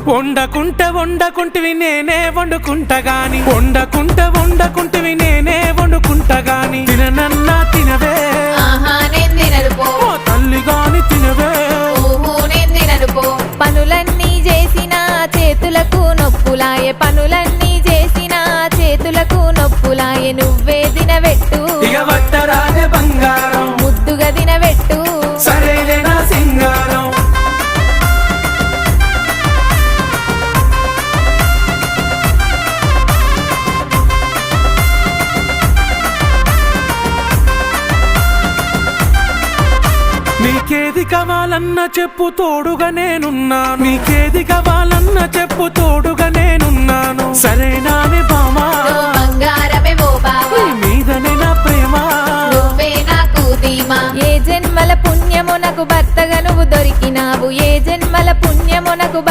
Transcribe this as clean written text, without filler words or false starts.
వండకుంటివి నేనే వండుకుంటా గాని వండకుంటివి నేనే వండుకుంటా గాని తిననన్నా తినవే నేను తినను పో ఓ తల్లి గాని తినవే నేను తినను పో పనులన్నీ చేసిన చేతులకు నొప్పులాయే పనులన్నీ చేసిన చేతులకు నొప్పులాయే నువ్వే తినబెట్టు ఇక వట్టరాజే బంగారం ముద్దుగా తినబెట్టు సరేలే నా సింగారం నీకేది కావాలన్నా చెప్పు తోడుగా నేనున్నాను నీకేది కావాలన్నా చెప్పు తోడుగా నేనున్నాను సరేనానే బామా బంగారమే ఓ బావా మీదనే నా ప్రేమ నువ్వే నాకు ధీమా ఏ జన్మల పుణ్యము నాకు భర్తగా నువ్వు దొరికినావు ఏ జన్మల పుణ్యము నాకు